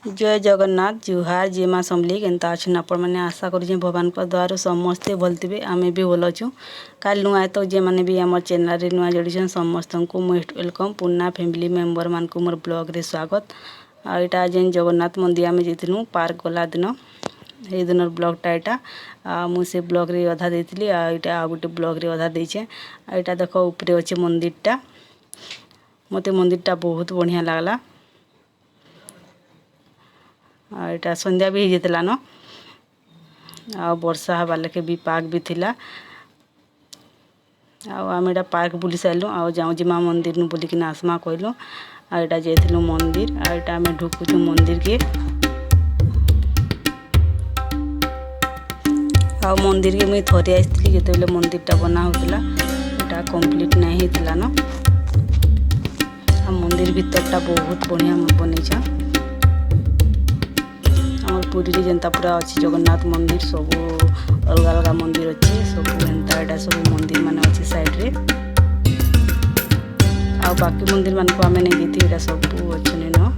जय जगन्नाथ जुहार जी माँ समली केन्ता अच्छे आपण मैंने आशा करुचे भगवान द्वारा समस्ते भल थे आमे भी भल अच्छु काल नुआ तो जे मैंने भी आम चैनल रे नुआ जोड़ी समस्त को मोस्ट वेलकम पुना फैमिली मेंबर मान को मोर ब्लॉग रे स्वागत आईटा जेन जगन्नाथ मंदिर आम जाइलु पार्क गला दिन ये दिन ब्लॉगटा यहाँ मुझे ब्लॉग रे अधा देती आईटा आ गोटे ब्लॉग रे अधा देचे आईटा देख ऊपर अच्छे मंदिरटा मत मंदिरटा बहुत बढ़िया लगला यहाँ संध्या भी हो जाता न आ वर्षा हबार लेके भी पार्क भी थिला आम एटा पार्क बुली सारूँ आ जाऊँ जिमा मंदिर नु बुलिक आसमा कहलु आईटा जाइलु मंदिर आईटा आम ढुकुचु मंदिर के आ मंदिर के मुई थरे आसती जिते मंदिरटा बना होता यहाँ कंप्लीट नहीं होता न मंदिर भीतरटा बहुत बढ़िया बनईछा पुरी जेनता पूरा अच्छी जगन्नाथ मंदिर सब अलग अलग मंदिर अच्छे सब एंता एटा सब मंदिर मान अच्छे साइड रे आ बाकी मंदिर मान को आमे नहीं देती एटा सब अच्छे न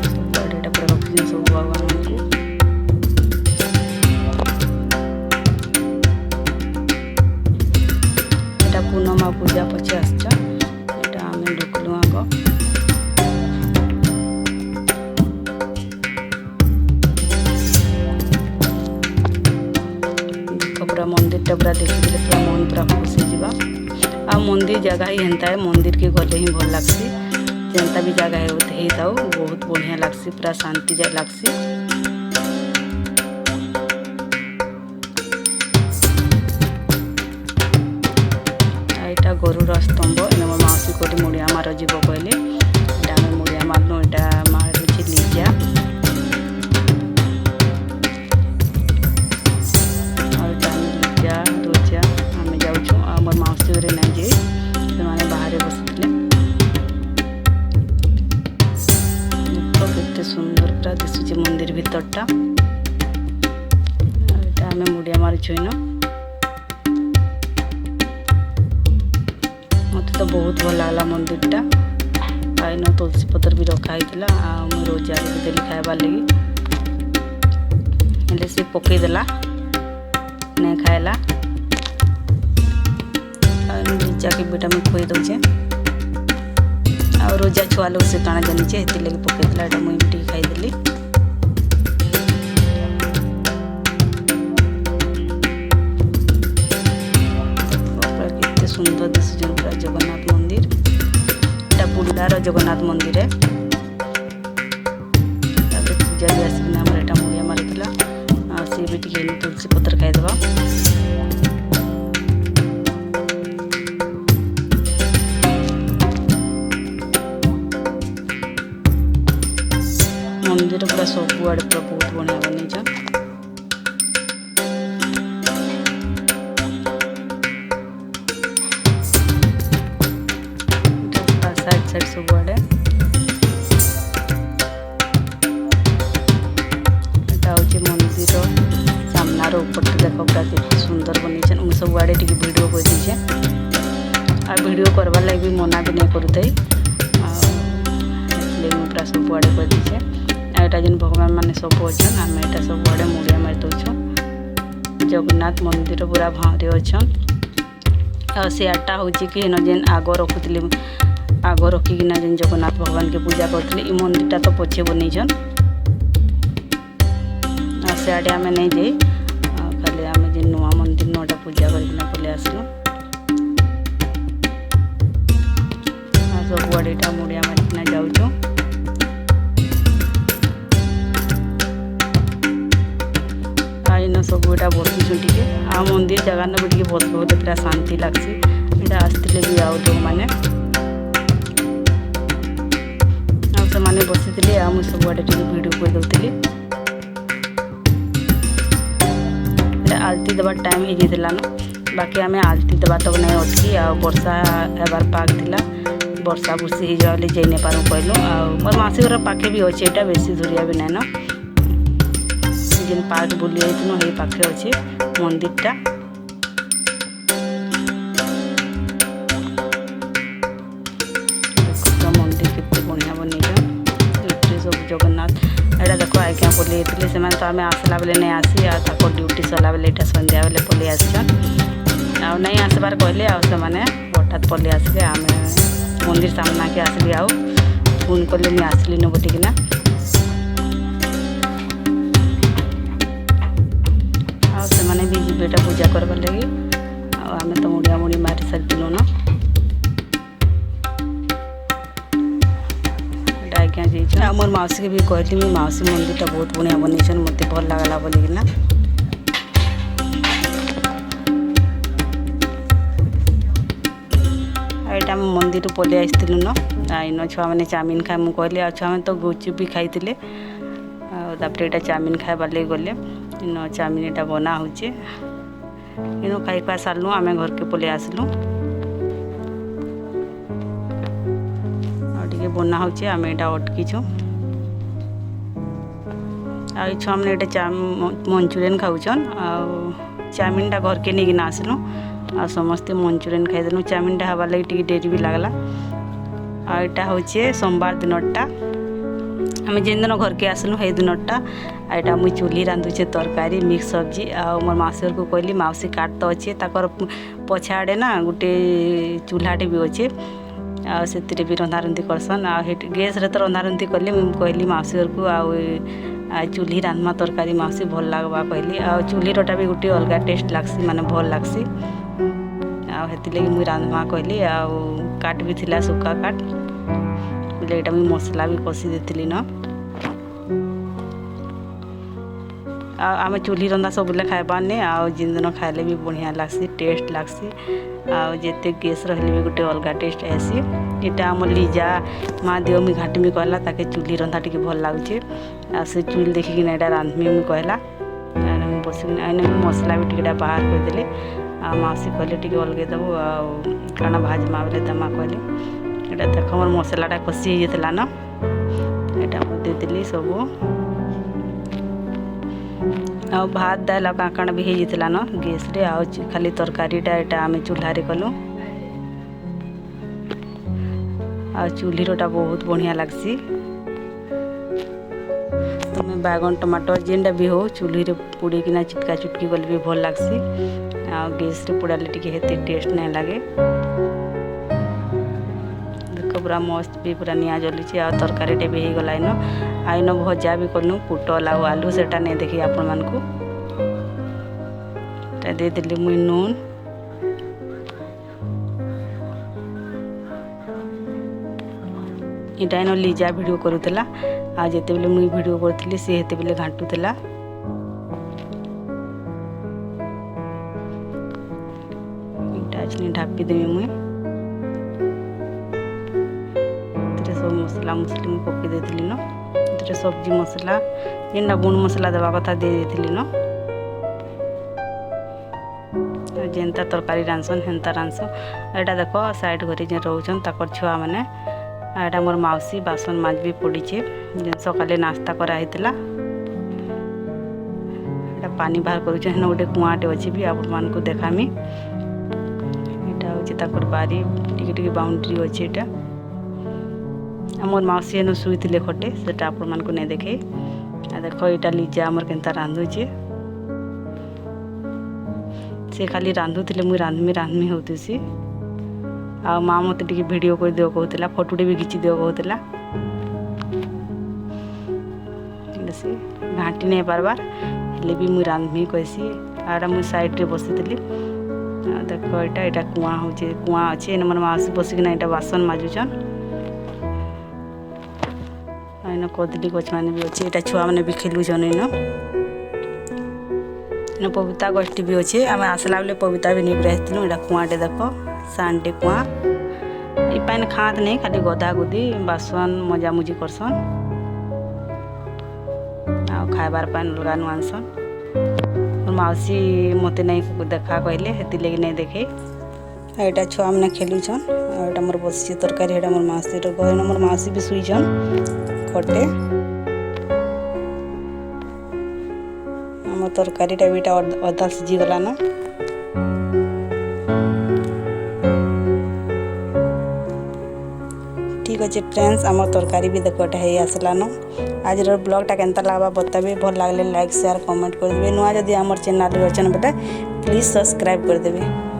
सब एटा पूरा रखी सब भगवान को एटा पूर्णिमा पूजा पछे आछा एटा आमे ढुकलु आगो पूरा मंदिरटा पूरा देखिए पूरा मन पूरा खुश हो मंदिर जगह ही हेन्ता है मंदिर के गले ही भल लगसी जेनता भी जगह है था बहुत बढ़िया लगसी पूरा शांति लगसी यहाँ गरुड़ स्तंभ इन मोर मौसी कोटी मुड़िया मार जीव कहले आम मुड़िया मारनु यहाँ मारुची लिजा मोर मौसी घरे नहीं जाए से बाहर बसते के सुंदर पूरा दिशुचे मंदिर भीतरटा यहाँ आम मुड़िया मारिछुन मत तो बहुत भल लगला मंदिरटा आईन तुलसी पत्र भी रखाई मुझे रोजा भी देली खाइबार लगी सी पकईदेला नहीं खाएला जाके बेटा में खुई दौचे आ रोजा छुआ लोग से काना जानीचे हेती लगे पकईदेला एटा मुई भी खाईदेली केते सुंदर दिशुचे पूरा जगन्नाथ मंदिर एटा बुर्लार जगन्नाथ मंदिर है पूजा भी आसिक आम एटा मुड़िया मारिला सी भी टे तुलसी पत्र खाईदेवा मंदिर पूरा सब आड़े पूरा बहुत बढ़िया बनईछा साइड साइड सब आड़े मंदिर सामनार ऊपर देख पूरा केते सुंदर बनईछन मुझे सब आड़े टी वीडियो कर दीचे आ वीडियो करवार लगे भी मना भी नहीं करूथई पूरा सब आड़े कर दीचे यहाँ जेन भगवान मैंने सब अच्छन आम यहाँ सब आड़े मुड़िया मारी दौछुं जगन्नाथ मंदिर पूरा भावरे अच्छन आ सियाटा हूँ कि जेन आग रखुले आग रखिकिना जेन जगन्नाथ भगवान के पूजा करते ये मंदिरटा तो पछे बनईछन सियाड़े आम नहीं जाई खाली आम जेन नुआ मंदिर नुआटा पूजा करना पलि आसलु सब आड़े मुड़िया मारिकिना जाऊँ इन सब यहाँ बसुचु टे आ मंदिर जगह ना भी बस पूरा शांति लगसी यहाँ आसते भी आउ लोग मैंने से बसी आ मुझे सब आड़े वीडियो कर दौली आलती देवार टाइम हो जाता न बाकी आम आलती देवा तक नहीं अटकी आ वर्षा एबार पाग थिला वर्षा बुर्षी हो जाए जाई नहीं पारूँ कहलु आ मोर मासी घर पाखे भी अच्छे यहाँ बेसी दूरिया भी नहीं न जेन पार्क बुली जाइनु ये पाखे अच्छे मंदिरटा मंदिर केते बढ़िया बनईछन सब जगन्नाथ एटा देख आज्ञा पलि से तो आम आसला बेले नहीं आसी आ ड्यूटी सरला बेले यहाँ संध्या बेले पलि आसन आ नहीं आसबार कहले से हठात पलि आसले आम मंदिर सामना के आसली आउ फोन कले मुझे आसली न बोटिकिना आने भी जीवेटा पूजा करवार लगे आम तो मुड़िया मुड़ी मारी सारी न आज्ञा जाइए मोर मौसी के भी कहली मो मौसी मंदिरटा बहुत बढ़िया बनईन मत भल लगला बोलिकिना यहाँ मंदिर पलि आसलु न इन छुआ मैंने चाउमिन खाए मुझे कहली आ छुआ मैंने तो गुपचुप भी खाई यहाँ चाउमिन खाइबार लगे गले इन चाउमिन यहाँ बना हो इन खाई खुआ सारूँ आम घर के पलि आसलु आगे बना हो आम यहाँ अटकीचु आई छुआ मैंने यहाँ मंचूरियन खाऊन चाउमिनटा घर के नहीं आसलु आ समस्ते मंचूरियन खाईदेलु चाउमिनटा हबार लगे डेरी भी लगला आटा हूँ सोमवार दिनटा आम जेन दिन घर के आसलु हे दिनटा आटा मुई चूल्ही रांधुचे तरकारी मिक्स सब्जी आ मोर मौसी को कहली मौसी काट तो अच्छे ताकर पछाड़े ना गोटे चूल्हाटे भी अच्छे से भी रंधारंधि करसन आ गैस रे तो रंधारंधि कले मुझे कहली मौसी को आ चूल्ही रांधमा तरकारी मौसी भल लगवा कहली आ चूल्ही रोटा भी गोटे अलग टेस्ट लगसी माने भल लगसी आती मुझे रांधमा कहली काट भी थिला सुखा काट बोले यहाँ मुझे मसला भी कषी देती न आम चूल्ही रंधा सब खाइबारने जिन दिन खाइले भी बढ़िया लगसी टेस्ट लगसी आते गैस रही भी गोटे अलग टेस्ट आसी यहाँ आम लीजा माँ देव मुझे घाटमी कहला ताके चूल्ही रंधा टी भल लगुचे से चूल देखिकिना यहाँ रांधमी मुझे कहला बसिक मसला भी टे बाहर करदे मौसी कहले टी अलगे देबू काना भाजमा बोले दमा कहले यहाँ देख मोर मसलाटा कषि होता न यहाँ देदेली सब आ भात दाल काकाण भी होता न गैस रे आ खाली तरकारीटा यहाँ आम चूल्हारे कलु आ चूल्हीटा बहुत बढ़िया लगसी तुम्हें बैगन टमाटर जेनटा भी हो चूल्ही पोड़ीकिना चिटका चुटकी गले भी भल लगसी आ गैस रे पोड़ाले टिके हेते टेस्ट नहीं लगे देख पूरा मस्त भी पूरा निआ जलुची आ तरकारीटे भी हो गला इन आइन भजा भी कलु पुटल आ आलू सेटा नहीं देखी आपण मानकु दे देली मुई नून इटा इन लीजा वीडियो करूला आ जिते बेले मुई वीडियो करथली से हेते बेले घांटुला ढापी देवी मुई सब मसला मुसली पकई देती न सब्जी मसला जेनटा गुण मसला देवा कथा दे देती न जेनता तरकारी रांधसन हेन्ता रांधसन यहाँ देख साइड घरे जे रोचन ताकर छुआ मैंने यहाँ मोर मौसी बासन माज भी पड़ीचे जेन सकाले नास्ता कराइला पानी बाहर करुचे हेन गोटे कुआटे अच्छे भी आपण मानकु देखामी ताकर बारी टिके बाउंड्री अच्छे यहाँ मोर मौसी हेन शुईले खटे से आपण मानकु नहीं देखे देख यहाँ लीजा आमर केन्ता रांधुचे से खाली रांधुले मुई रांधमी होती आ माँ मत टे भिडियो कर दियो कहूला फोटोटे भी घिची दियो कहूला घाटी नहीं पार्बार हेले भी मुई रांधमी कहसी आड़ा मुई साइड रे बसी देख यहाँ कुआ हो कुआ अच्छे मोर मौसी बसिकिना यहाँ बासन माजुचन इन कदली गछ मैंने भी अच्छे यहाँ छुआ मैंने भी खेलुचन इन पपीता गछटी भी अच्छे आम आसला बेले पपीता भी नहीं रही यहाँ कुआटे देख सांटे कुआ इपाइन खात नहीं खाली गधा गुदी बासन मजा मुजी करसन आ खाइबार पाइन अलगा नु आनसन मौसी मत नहीं देखा कहले हेती लगे नहीं देखे यहाँ छुआ मैंने खेलुचन यहाँ मोर बसी तरकारी यहाँ मोर मौसी घर मोर मौसी भी शुईचन खटे आम तरकारीटा भी अधा सीझी गला न ठीक अच्छे फ्रेंड्स आम तरकारी भी देख है आसलान आज ब्लॉगटा केनता लगवा बताबे भल लगे लाइक शेयर कमेंट कर देबे नुआ जदि आम चैनल अच्छे बेटा प्लीज सब्सक्राइब कर देबे।